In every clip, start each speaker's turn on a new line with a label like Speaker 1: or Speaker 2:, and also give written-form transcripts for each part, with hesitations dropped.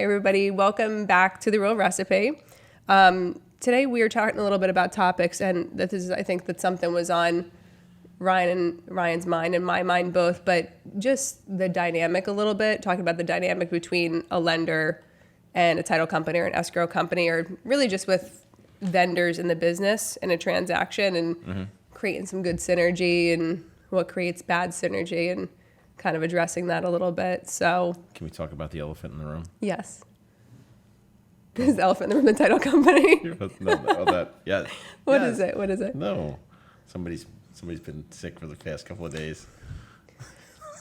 Speaker 1: Everybody, welcome back to The Real Recipe. Today we are talking a little bit about topics, and this is, I think that something was on Ryan's mind and my mind both, but just the dynamic a little bit, talking about the dynamic between a lender and a title company or an escrow company, or really just with vendors in the business in a transaction, and creating some good synergy and what creates bad synergy, and kind of addressing that a little bit. So
Speaker 2: can we talk about the elephant in the room?
Speaker 1: Yes. There's the elephant in the room, the title company.
Speaker 2: Yes.
Speaker 1: What is it? What is it?
Speaker 2: No. Somebody's been sick for the past couple of days.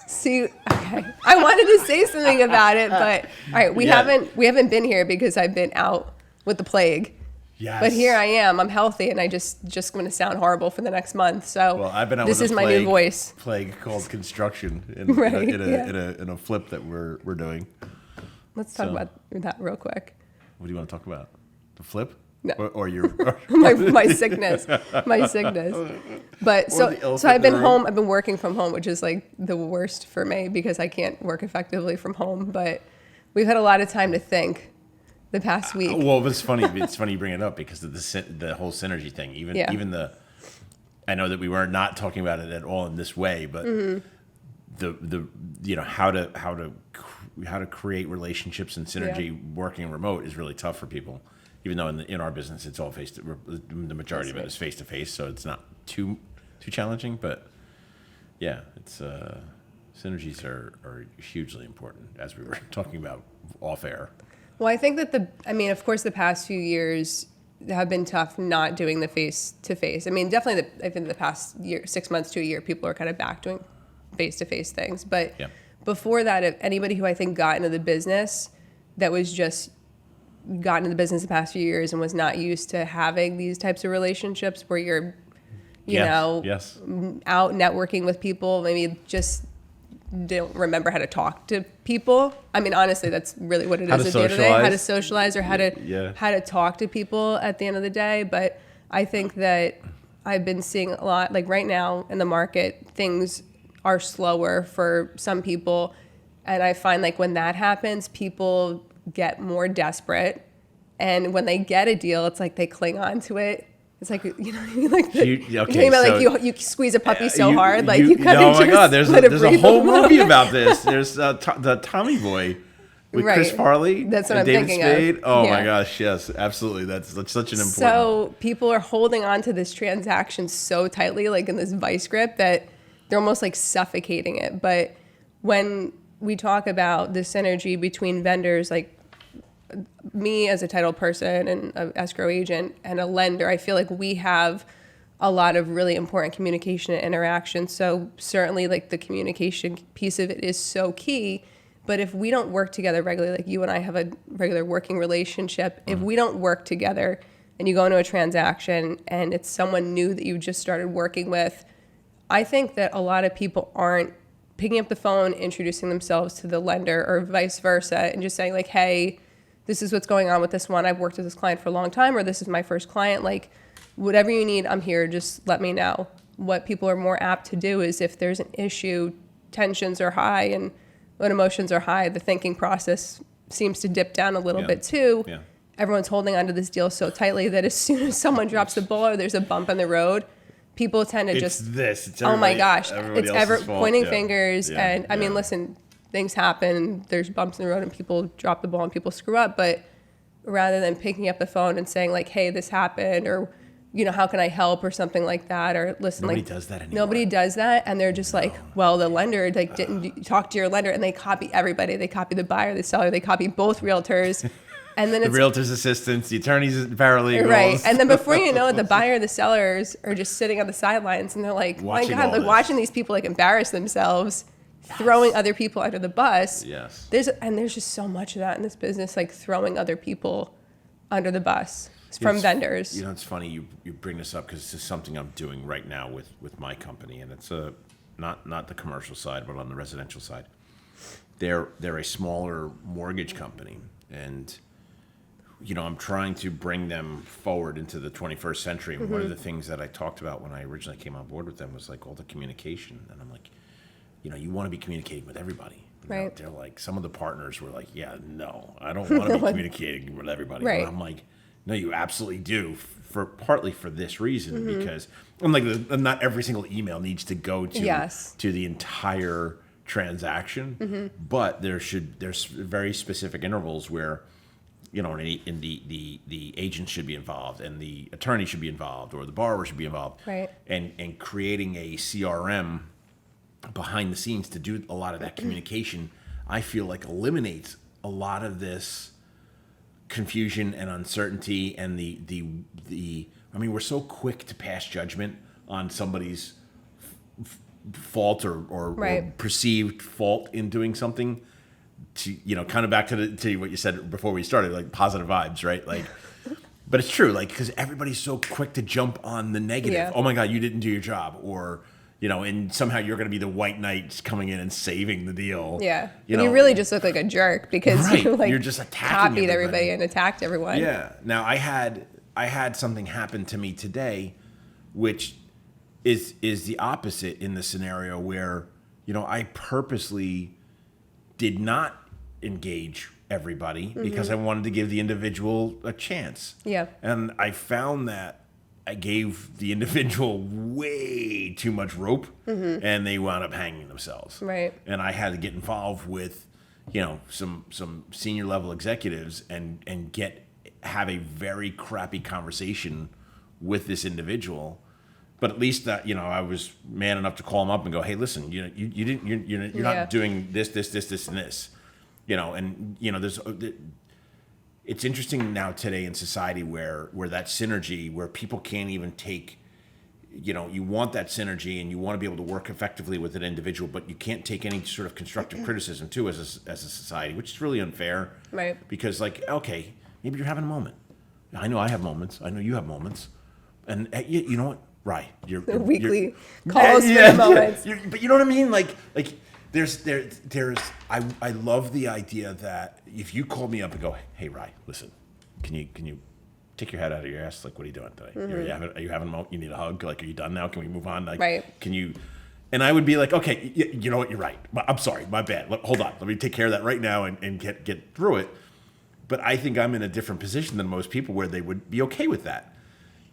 Speaker 1: See, okay. I wanted to say something about it, but all right, we haven't been here because I've been out with the plague.
Speaker 2: Yes.
Speaker 1: But here I am. I'm healthy, and I just going to sound horrible for the next month. So
Speaker 2: well, I've been out
Speaker 1: this
Speaker 2: with
Speaker 1: is my new voice.
Speaker 2: Plague called construction in a flip that we're doing.
Speaker 1: Let's talk about that real quick.
Speaker 2: What do you want to talk about? The flip?
Speaker 1: No.
Speaker 2: Or your
Speaker 1: my sickness. My sickness. But so I've been home. I've been working from home, which is like the worst for me because I can't work effectively from home. But we've had a lot of time to think the past week.
Speaker 2: Well, it's funny. It's funny you bring it up because of the whole synergy thing. Even I know that we were not talking about it at all in this way, but how to create relationships and synergy working remote is really tough for people. Even though in our business it's all the majority of it is face to face, so it's not too challenging. But yeah, it's synergies are hugely important, as we were talking about off air.
Speaker 1: Well, I think that of course, the past few years have been tough not doing the face-to-face. I mean, definitely, I think the past 6 months to a year, people are kind of back doing face-to-face things. But before that, if anybody who I think got into the business that was just gotten into the business the past few years and was not used to having these types of relationships where you're, out networking with people, maybe just don't remember how to talk to people. I mean, honestly, that's really what it is at the end of the day. How to socialize or how to talk to people at the end of the day. But I think that I've been seeing a lot, like right now in the market, things are slower for some people. And I find like when that happens, people get more desperate. And when they get a deal, it's like they cling on to it. It's like, you know what I mean? Like you squeeze a puppy so hard, like you kind of
Speaker 2: oh my God, there's a whole movie about this. There's the Tommy Boy with Chris Farley.
Speaker 1: That's what
Speaker 2: and
Speaker 1: I'm
Speaker 2: David
Speaker 1: thinking
Speaker 2: Spade.
Speaker 1: of.
Speaker 2: Oh my gosh, yes, absolutely. That's such an important.
Speaker 1: So people are holding on to this transaction so tightly, like in this vice grip, that they're almost like suffocating it. But when we talk about the synergy between vendors, like me as a title person and an escrow agent and a lender, I feel like we have a lot of really important communication and interaction. So certainly like the communication piece of it is so key. But if we don't work together regularly, like you and I have a regular working relationship, if we don't work together and you go into a transaction and it's someone new that you just started working with, I think that a lot of people aren't picking up the phone, introducing themselves to the lender or vice versa, and just saying like, hey, this is what's going on with this one. I've worked with this client for a long time, or this is my first client. Like, whatever you need, I'm here. Just let me know. What people are more apt to do is if there's an issue, tensions are high, and when emotions are high, the thinking process seems to dip down a little bit too. Yeah. Everyone's holding onto this deal so tightly that as soon as someone drops the ball or there's a bump in the road, people tend to
Speaker 2: it's
Speaker 1: oh my gosh, it's
Speaker 2: ever
Speaker 1: pointing fingers. And I mean, listen, things happen, there's bumps in the road and people drop the ball and people screw up, but rather than picking up the phone and saying like, hey, this happened, or, how can I help, or something like that, or listen,
Speaker 2: nobody does that anymore.
Speaker 1: Nobody does that, and they're just like, well, the lender didn't talk to your lender, and they copy everybody. They copy the buyer, the seller, they copy both realtors. And then
Speaker 2: the realtor's assistants, the attorneys, paralegals.
Speaker 1: Right. And then before you know it, the buyer and the sellers are just sitting on the sidelines and they're like, watching these people like embarrass themselves, throwing other people under the bus.
Speaker 2: Yes.
Speaker 1: There's just so much of that in this business, like throwing other people under the bus from vendors.
Speaker 2: It's funny you bring this up because this is something I'm doing right now with my company, and it's not the commercial side, but on the residential side. They're a smaller mortgage company, and I'm trying to bring them forward into the 21st century. And one of the things that I talked about when I originally came on board with them was like all the communication. And I'm like, you want to be communicating with everybody.
Speaker 1: Right.
Speaker 2: They're like, some of the partners were like, yeah, no, I don't want to be communicating with everybody.
Speaker 1: Right.
Speaker 2: And I'm like, no, you absolutely do, for partly for this reason, because I'm like, not every single email needs to go to
Speaker 1: Yes.
Speaker 2: to the entire transaction, but there's very specific intervals where, and the agent should be involved, and the attorney should be involved, or the borrower should be involved,
Speaker 1: Right.
Speaker 2: And creating a CRM behind the scenes to do a lot of that communication, I feel like eliminates a lot of this confusion and uncertainty, and I mean, we're so quick to pass judgment on somebody's fault or
Speaker 1: Right.
Speaker 2: perceived fault in doing something, to kind of back to what you said before we started, like positive vibes, right? Like, but it's true, like, because everybody's so quick to jump on the negative.
Speaker 1: Yeah.
Speaker 2: Oh my God, you didn't do your job, or and somehow you're going to be the white knight coming in and saving the deal.
Speaker 1: Yeah. And you really just look like a jerk because
Speaker 2: Right.
Speaker 1: you like
Speaker 2: You're just attacking
Speaker 1: copied everybody
Speaker 2: everybody
Speaker 1: and attacked everyone.
Speaker 2: Yeah. Now I had something happen to me today, which is the opposite in the scenario where, I purposely did not engage everybody because I wanted to give the individual a chance.
Speaker 1: Yeah.
Speaker 2: And I found that I gave the individual way too much rope, and they wound up hanging themselves.
Speaker 1: Right.
Speaker 2: And I had to get involved with, some senior level executives and have a very crappy conversation with this individual. But at least that, I was man enough to call him up and go, hey, listen, you didn't, you're
Speaker 1: Yeah.
Speaker 2: not doing this, and this, it's interesting now today in society where that synergy, where people can't even take, you want that synergy and you want to be able to work effectively with an individual, but you can't take any sort of constructive criticism too as a society, which is really unfair.
Speaker 1: Right.
Speaker 2: Because, like, okay, maybe you're having a moment. I know I have moments. I know you have moments. And you know what? Right. You're
Speaker 1: Weekly calls for the moments.
Speaker 2: But you know what I mean? Like there's I love the idea that if you call me up and go, hey, Rye, listen, can you take your head out of your ass? Like, what are you doing today? Are you having a moment? You need a hug? Like, are you done now? Can we move on? Like,
Speaker 1: Right.
Speaker 2: Can you? And I would be like, okay, you know what? You're right. I'm sorry. My bad. Hold on. Let me take care of that right now and get through it. But I think I'm in a different position than most people where they would be okay with that.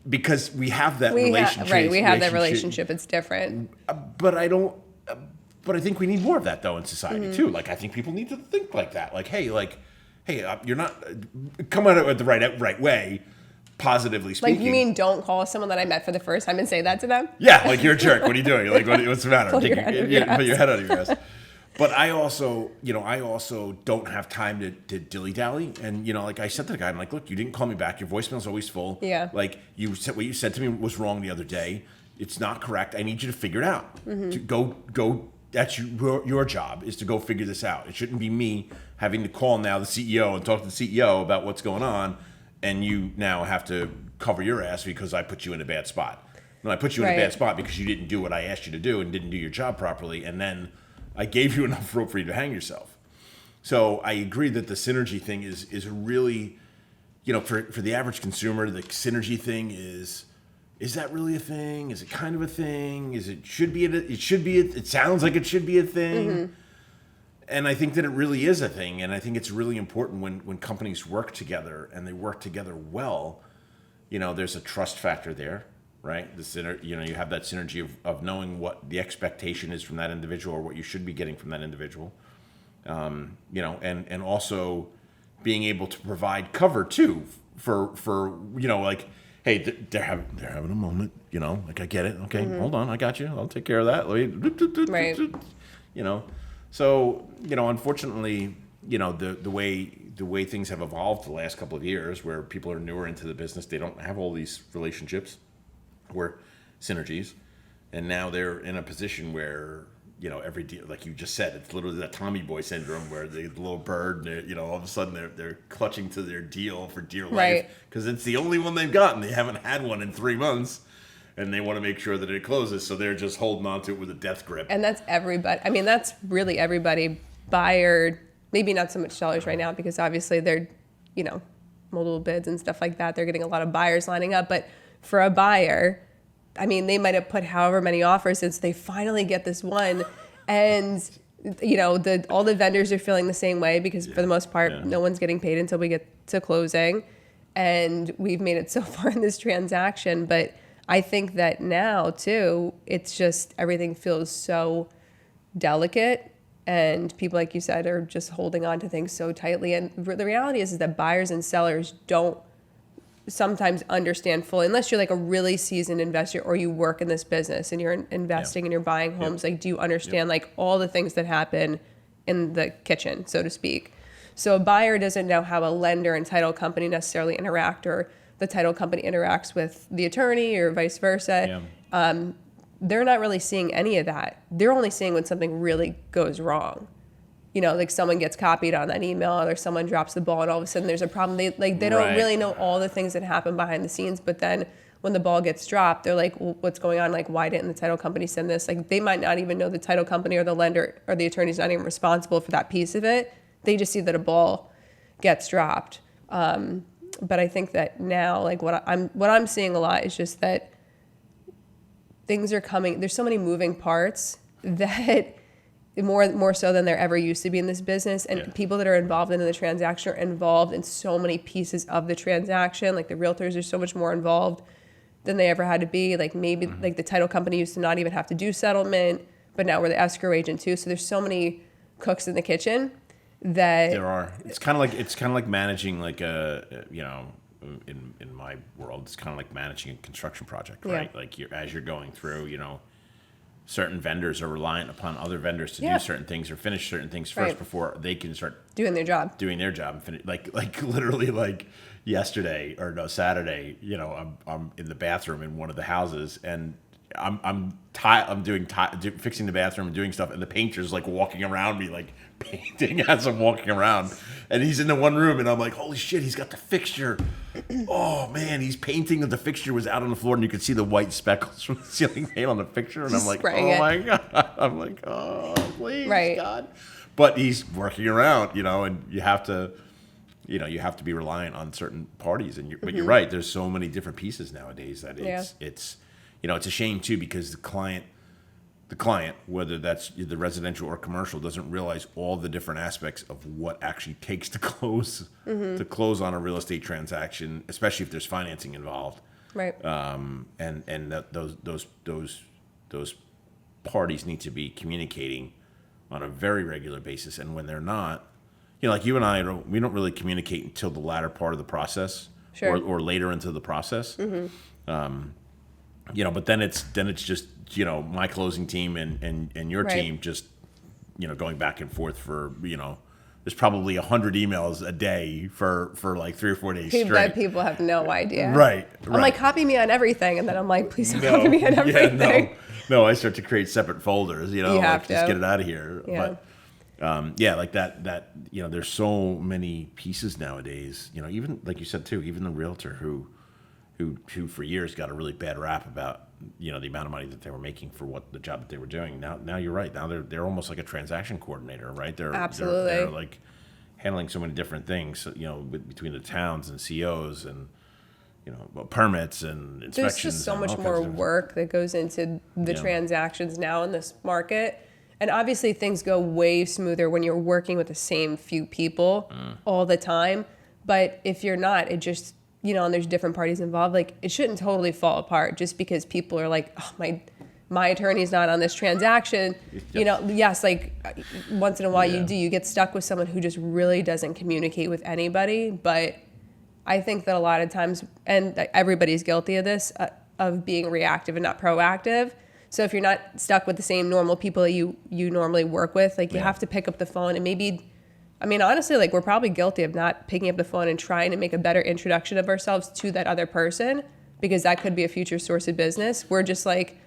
Speaker 2: Because we have that relationship.
Speaker 1: Right, we have that relationship. It's different.
Speaker 2: But I don't. But I think we need more of that though in society too. Like, I think people need to think like that. Like, hey, you're not come at it the right way, positively speaking.
Speaker 1: Like, you mean don't call someone that I met for the first time and say that to them?
Speaker 2: Yeah, like, you're a jerk. What are you doing? Like, what's the matter?
Speaker 1: Put your head out of your ass.
Speaker 2: But I also don't have time to dilly-dally. And, like I said to the guy, I'm like, look, you didn't call me back. Your voicemail's always full.
Speaker 1: Yeah.
Speaker 2: Like, what you said to me was wrong the other day. It's not correct. I need you to figure it out. To go. That's your job, is to go figure this out. It shouldn't be me having to call now the CEO and talk to the CEO about what's going on, and you now have to cover your ass because I put you in a bad spot. No, I put you in a bad spot because you didn't do what I asked you to do and didn't do your job properly, and then I gave you enough rope for you to hang yourself. So I agree that the synergy thing is really, for the average consumer, the synergy thing is that really a thing? Is it kind of a thing? It sounds like it should be a thing. And I think that it really is a thing. And I think it's really important when companies work together and they work together well, there's a trust factor there, right? You have that synergy of knowing what the expectation is from that individual or what you should be getting from that individual. And also being able to provide cover too for like, hey, they're having a moment, like, I get it. Okay, hold on, I got you. I'll take care of that.
Speaker 1: Right.
Speaker 2: So, unfortunately, the way things have evolved the last couple of years, where people are newer into the business, they don't have all these relationships or synergies, and now they're in a position where, every deal, like you just said, it's literally that Tommy Boy syndrome where the little bird, all of a sudden they're clutching to their deal for dear life because it's the only one they've gotten. They haven't had one in 3 months, and they want to make sure that it closes, so they're just holding on to it with a death grip.
Speaker 1: And that's everybody. I mean, that's really everybody. Buyer, maybe not so much sellers right now because obviously they're, multiple bids and stuff like that. They're getting a lot of buyers lining up, but for a buyer, I mean, they might have put however many offers in, so they finally get this one, and all the vendors are feeling the same way because for the most part,
Speaker 2: Yeah.
Speaker 1: no one's getting paid until we get to closing. And we've made it so far in this transaction. But I think that now, too, it's just everything feels so delicate. And people, like you said, are just holding on to things so tightly. And the reality is that buyers and sellers don't sometimes understand fully, unless you're like a really seasoned investor or you work in this business and you're investing and you're buying homes. Like, do you understand like all the things that happen in the kitchen, so to speak? So a buyer doesn't know how a lender and title company necessarily interact, or the title company interacts with the attorney or vice versa. They're not really seeing any of that. They're only seeing when something really goes wrong. Like someone gets copied on that email, or someone drops the ball and all of a sudden there's a problem. They don't really know all the things that happen behind the scenes. But then when the ball gets dropped, they're like, well, what's going on? Like, why didn't the title company send this? Like, they might not even know the title company or the lender or the attorney's not even responsible for that piece of it. They just see that a ball gets dropped. But I think that now, like what I'm seeing a lot is just that things are coming. There's so many moving parts that more so than there ever used to be in this business. And people that are involved in the transaction are involved in so many pieces of the transaction. Like the realtors are so much more involved than they ever had to be. Like maybe like the title company used to not even have to do settlement, but now we're the escrow agent too. So there's so many cooks in the kitchen that
Speaker 2: there are. It's kind of like managing like in my world, it's kind of like managing a construction project, right?
Speaker 1: Yeah.
Speaker 2: Like as you're going through, certain vendors are reliant upon other vendors to do certain things or finish certain things first before they can start
Speaker 1: doing their job.
Speaker 2: And finish. Like literally, like yesterday or no Saturday, I'm in the bathroom in one of the houses and I'm fixing the bathroom and doing stuff, and the painter's like walking around me, like painting as I'm walking around, and he's in the one room, and I'm like, holy shit, he's got the fixture. Oh man, he's painting, and the fixture was out on the floor, and you could see the white speckles from the ceiling paint on the fixture, and I'm like, oh my god, I'm like, oh please, God. But he's working around, and you have to be reliant on certain parties, but you're right. There's so many different pieces nowadays that it's it's a shame too, because the client, whether that's the residential or commercial, doesn't realize all the different aspects of what actually takes to close on a real estate transaction, especially if there's financing involved.
Speaker 1: Right.
Speaker 2: And that those parties need to be communicating on a very regular basis, and when they're not, like you and I, we don't really communicate until the latter part of the process, or later into the process. But then it's just my closing team and your team just going back and forth for there's probably 100 emails a day for like 3 or 4 days straight.
Speaker 1: That people have no idea.
Speaker 2: Right.
Speaker 1: I'm like, copy me on everything, and then I'm like, please don't copy me on everything.
Speaker 2: Yeah, no, I start to create separate folders. You have to just get it out of here.
Speaker 1: Yeah.
Speaker 2: But like that. There's so many pieces nowadays. Even like you said too, even the realtor who for years got a really bad rap about the amount of money that they were making for what the job that they were doing. Now you're right. Now they're almost like a transaction coordinator, right?
Speaker 1: Absolutely.
Speaker 2: They're like handling so many different things, between the towns and COs and permits and inspections.
Speaker 1: There's just so much more work that goes into the transactions now in this market. And obviously things go way smoother when you're working with the same few people all the time. But if you're not, it just and there's different parties involved, like it shouldn't totally fall apart just because people are like, oh, my attorney's not on this transaction. Yes, like once in a while you get stuck with someone who just really doesn't communicate with anybody. But I think that a lot of times, and everybody's guilty of this, of being reactive and not proactive. So if you're not stuck with the same normal people that you normally work with, like you have to pick up the phone and maybe, honestly, like we're probably guilty of not picking up the phone and trying to make a better introduction of ourselves to that other person, because that could be a future source of business. We're just like,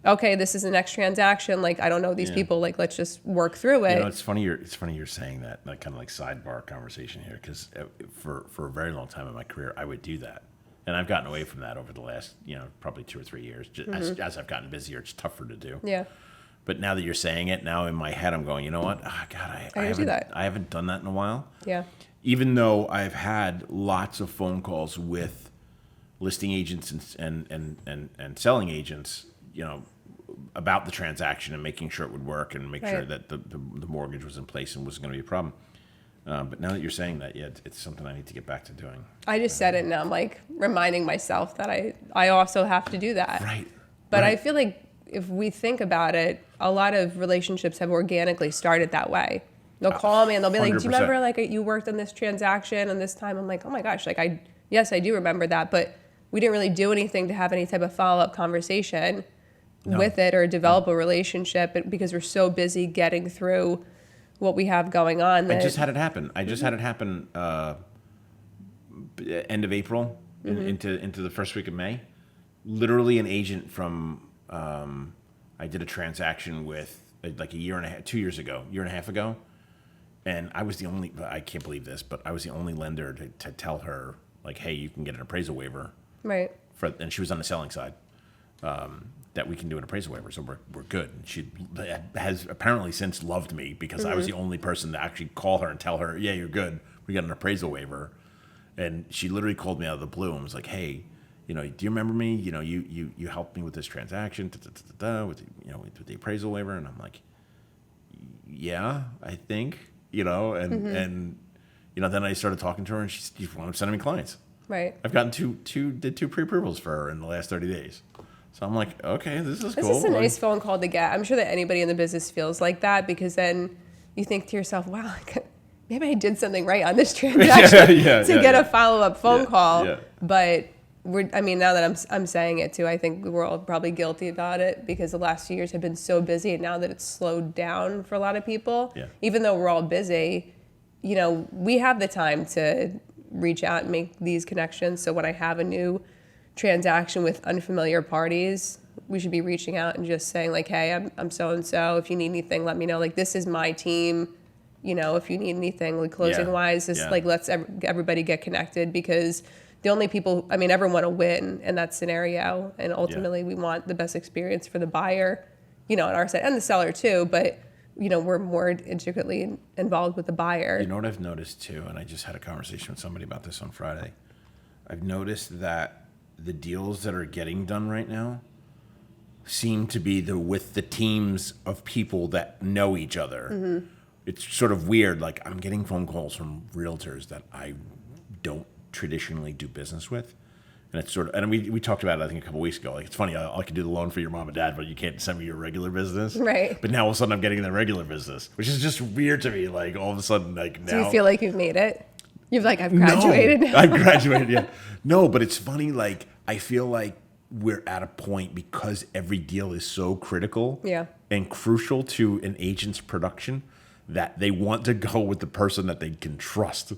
Speaker 1: okay, this is the next transaction. Like, I don't know these people. Like, let's just work through it.
Speaker 2: It's funny you're saying that, like kind of like sidebar conversation here, because for a very long time in my career, I would do that. And I've gotten away from that over the last, probably 2 or 3 years. Just as I've gotten busier, it's tougher to do.
Speaker 1: Yeah.
Speaker 2: But now that you're saying it, now in my head, I'm going, you know what? Oh, God, I haven't done that in a while.
Speaker 1: Yeah.
Speaker 2: Even though I've had lots of phone calls with listing agents and selling agents, about the transaction and making sure it would work and make sure
Speaker 1: Right.
Speaker 2: that the mortgage was in place and wasn't going to be a problem. But now that you're saying that, yeah, it's something I need to get back to doing.
Speaker 1: I just said it, and I'm like reminding myself that I also have to do that.
Speaker 2: Right.
Speaker 1: But
Speaker 2: right.
Speaker 1: I feel like if we think about it, a lot of relationships have organically started that way. They'll call me and they'll be like, "Do you
Speaker 2: 100%.
Speaker 1: remember like you worked on this transaction and this time?" I'm like, "Oh my gosh, like yes, I do remember that, but we didn't really do anything to have any type of follow-up conversation with it or develop a relationship because we're so busy getting through what we have going on." That,
Speaker 2: I just had it happen. I just had it happen end of April into the first week of May. Literally an agent from I did a transaction with like 2 years ago, year and a half ago. And I was the only, I can't believe this, but I was the only lender to tell her, like, hey, you can get an appraisal waiver.
Speaker 1: right.
Speaker 2: And she was on the selling side, that we can do an appraisal waiver, so we're good. And she has apparently since loved me because I was the only person to actually call her and tell her, yeah, you're good. We got an appraisal waiver. And she literally called me out of the blue and was like, hey, do you remember me? You helped me with this transaction, with the appraisal waiver. And I'm like, yeah, I think, and then I started talking to her and she wound up sending me clients.
Speaker 1: Right.
Speaker 2: I've gotten two pre-approvals for her in the last 30 days. So I'm like, okay, this is cool.
Speaker 1: This is a nice phone call to get. I'm sure that anybody in the business feels like that because then you think to yourself, wow, maybe I did something right on this transaction to get a follow-up phone call.
Speaker 2: Yeah.
Speaker 1: But now that I'm saying it too, I think we're all probably guilty about it because the last few years have been so busy, and now that it's slowed down for a lot of people, even though we're all busy, we have the time to reach out and make these connections. So when I have a new transaction with unfamiliar parties, we should be reaching out and just saying like, hey, I'm so-and-so. If you need anything, let me know. Like, this is my team. If you need anything, like closing wise, like let's everybody get connected because the only people, everyone will win in that scenario. And ultimately we want the best experience for the buyer, on our side and the seller too. But, we're more intricately involved with the buyer.
Speaker 2: You know what I've noticed too, and I just had a conversation with somebody about this on Friday. I've noticed that the deals that are getting done right now seem to be with the teams of people that know each other. Mm-hmm. It's sort of weird. Like, I'm getting phone calls from realtors that I don't traditionally do business with. And it's sort of, and we talked about it, I think, a couple weeks ago. Like, it's funny, I can do the loan for your mom and dad, but you can't send me your regular business.
Speaker 1: Right.
Speaker 2: But now all of a sudden I'm getting the regular business, which is just weird to me. Like, all of a sudden, like, now.
Speaker 1: Do you feel like you've made it? You've like, I've graduated now.
Speaker 2: I've graduated, yeah. No, but it's funny, like, I feel like we're at a point because every deal is so critical and crucial to an agent's production that they want to go with the person that they can trust.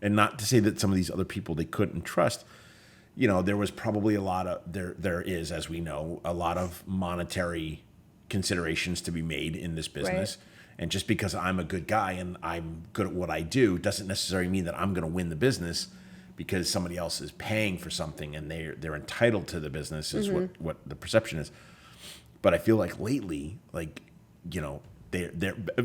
Speaker 2: And not to say that some of these other people they couldn't trust. There was probably there is, as we know, a lot of monetary considerations to be made in this business. Right. And just because I'm a good guy and I'm good at what I do doesn't necessarily mean that I'm going to win the business because somebody else is paying for something and they're entitled to the business is what the perception is. But I feel like lately, like,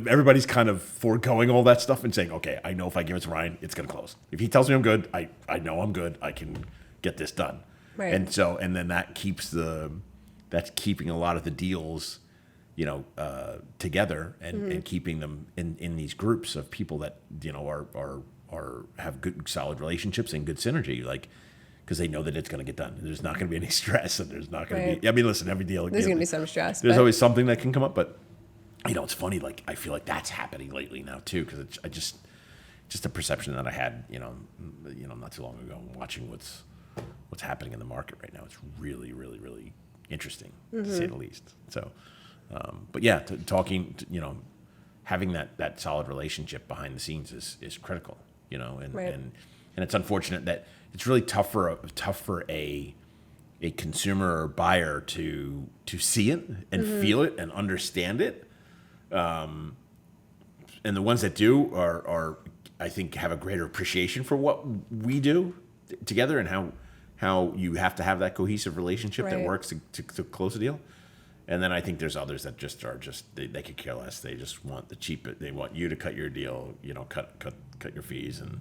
Speaker 2: everybody's kind of foregoing all that stuff and saying, okay, I know if I give it to Ryan, it's going to close. If he tells me I'm good, I know I'm good. I can get this done.
Speaker 1: Right.
Speaker 2: And then that's keeping a lot of the deals, together and keeping them in these groups of people that, are have good, solid relationships and good synergy, like, because they know that it's going to get done. There's not going to be any stress and there's not going to be, listen, every deal.
Speaker 1: There's going to be some stress.
Speaker 2: There's always something that can come up, but it's funny. Like, I feel like that's happening lately now too, because just a perception that I had, not too long ago, watching what's happening in the market right now. It's really, really, really interesting to say the least. So, but yeah, talking, having that solid relationship behind the scenes is critical, and it's unfortunate that it's really tough for a consumer or buyer to see it and feel it and understand it. And the ones that do are I think have a greater appreciation for what we do together and how you have to have that cohesive relationship that works to close a deal. And then I think there's others that they could care less. They just want they want you to cut your deal, cut your fees, and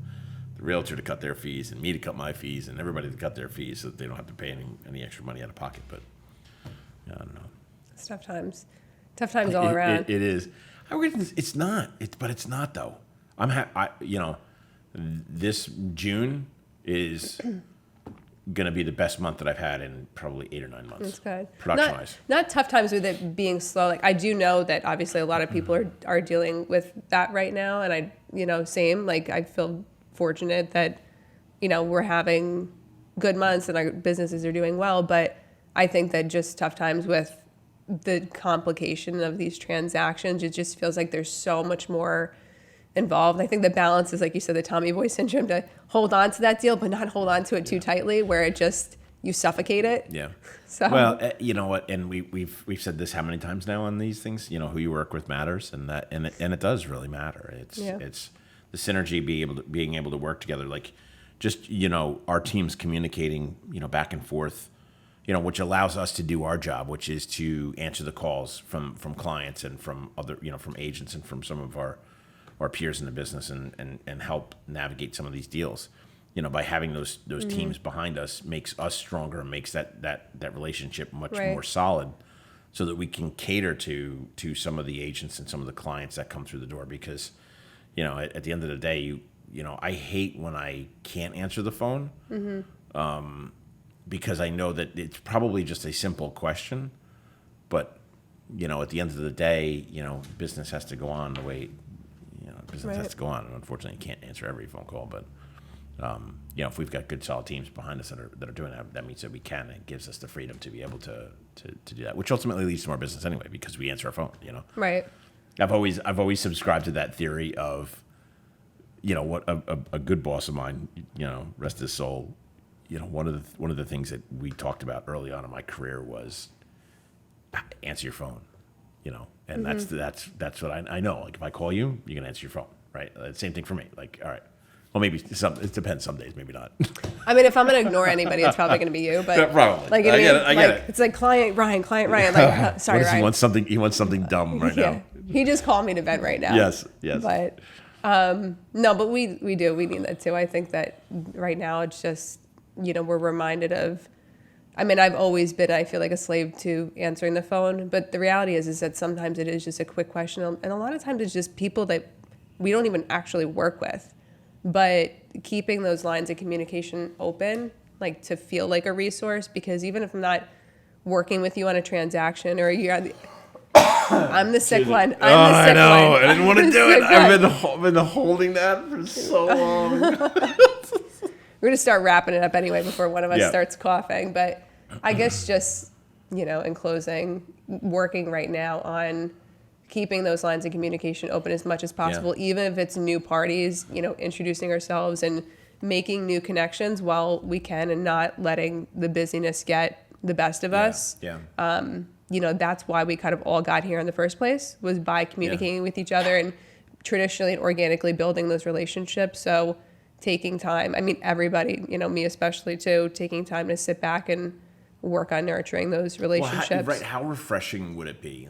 Speaker 2: the realtor to cut their fees, and me to cut my fees, and everybody to cut their fees so that they don't have to pay any extra money out of pocket. But I don't know.
Speaker 1: It's tough times. Tough times all around.
Speaker 2: It is. It's not. But it's not though. This June is going to be the best month that I've had in probably 8 or 9 months.
Speaker 1: That's good.
Speaker 2: Production-wise.
Speaker 1: Not tough times with it being slow. Like, I do know that obviously a lot of people are dealing with that right now. And same. Like, I feel fortunate that, we're having good months and our businesses are doing well. But I think that just tough times with the complication of these transactions, it just feels like there's so much more involved. I think the balance is, like you said, the Tommy Boy syndrome, to hold on to that deal, but not hold on to it too tightly, where it just, you suffocate it.
Speaker 2: Yeah.
Speaker 1: So,
Speaker 2: well, you know what? And we've said this how many times now on these things? Who you work with matters, and it does really matter. It's the synergy, being able to work together, like just our teams communicating, back and forth, which allows us to do our job, which is to answer the calls from clients and from other, from agents and from some of our peers in the business, and help navigate some of these deals. By having those teams behind us makes us stronger, and makes that relationship much more solid, so that we can cater to some of the agents and some of the clients that come through the door. Because, at the end of the day, I hate when I can't answer the phone, because I know that it's probably just a simple question, but at the end of the day, business has to go on the way. Business has to go on, and unfortunately, you can't answer every phone call. But if we've got good, solid teams behind us that are doing that, that means that we can. It gives us the freedom to be able to do that, which ultimately leads to more business anyway, because we answer our phone.
Speaker 1: Right.
Speaker 2: I've always subscribed to that theory of, what a good boss of mine, rest his soul. One of the things that we talked about early on in my career was answer your phone. And that's what I know. Like, if I call you, you're gonna answer your phone, right? Same thing for me. Like, all right, well, maybe it depends. Some days, maybe not.
Speaker 1: I mean, if I'm gonna ignore anybody, it's probably gonna be you. But
Speaker 2: probably,
Speaker 1: like,
Speaker 2: I get it.
Speaker 1: It's like client Ryan. Like, sorry,
Speaker 2: Ryan.
Speaker 1: He
Speaker 2: wants something dumb right now.
Speaker 1: He just called me to vent right now.
Speaker 2: Yes.
Speaker 1: But no, but we do. We need that too. I think that right now it's just, we're reminded of. I mean, I've always been, I feel like, a slave to answering the phone. But the reality is that sometimes it is just a quick question. And a lot of times it's just people that we don't even actually work with. But keeping those lines of communication open, like, to feel like a resource, because even if I'm not working with you on a transaction, or you're on the, I'm the sick one.
Speaker 2: I know. I didn't want to do it. I've been holding that for so long.
Speaker 1: We're going to start wrapping it up anyway before one of us starts coughing. But I guess just, in closing, working right now on keeping those lines of communication open as much as possible, even if it's new parties, introducing ourselves and making new connections while we can, and not letting the busyness get the best of us. That's why we kind of all got here in the first place, was by communicating with each other and traditionally and organically building those relationships. So taking time, I mean, everybody, me especially too, taking time to sit back and work on nurturing those relationships.
Speaker 2: Well, how refreshing would it be?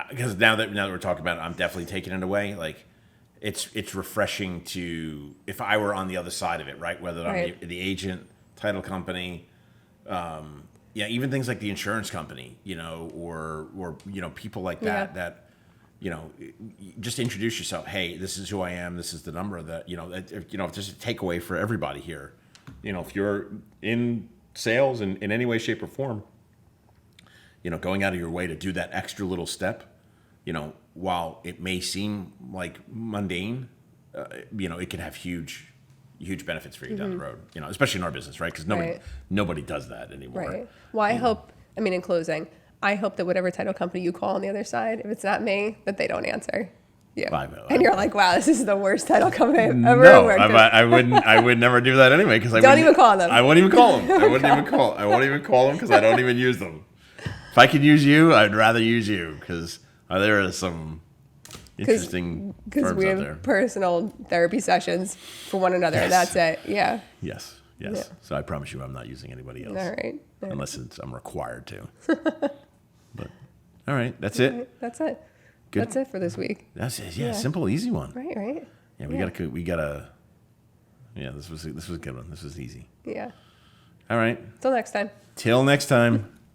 Speaker 2: Because now that we're talking about it, I'm definitely taking it away. Like, it's refreshing to, if I were on the other side of it, right? Whether I'm the agent, title company, even things like the insurance company, or people like that, just introduce yourself. Hey, this is who I am. This is the number that, if there's a takeaway for everybody here, if you're in sales in any way, shape, or form, going out of your way to do that extra little step, while it may seem like mundane, it can have huge benefits for you down the road, especially in our business, right? Because nobody does that anymore.
Speaker 1: Right. Well, I hope, in closing, I hope that whatever title company you call on the other side, if it's not me, that they don't answer you. And you're like, wow, this is the worst title company I've ever worked with.
Speaker 2: I would never do that anyway, because
Speaker 1: don't even call them.
Speaker 2: I wouldn't even call them. I won't even call them, because I don't even use them. If I could use you, I'd rather use you, because there are some interesting firms
Speaker 1: we have
Speaker 2: out there.
Speaker 1: Personal therapy sessions for one another. And that's it. Yeah.
Speaker 2: Yes. Yeah. So I promise you, I'm not using anybody else.
Speaker 1: All right.
Speaker 2: Unless I'm required to. But all right, that's it.
Speaker 1: Right, that's it.
Speaker 2: Good.
Speaker 1: That's it for this week.
Speaker 2: That's it. Yeah, simple, easy one.
Speaker 1: Right.
Speaker 2: Yeah, we gotta. Yeah, this was a good one. This was easy.
Speaker 1: Yeah.
Speaker 2: All right.
Speaker 1: Till next time.
Speaker 2: Till next time.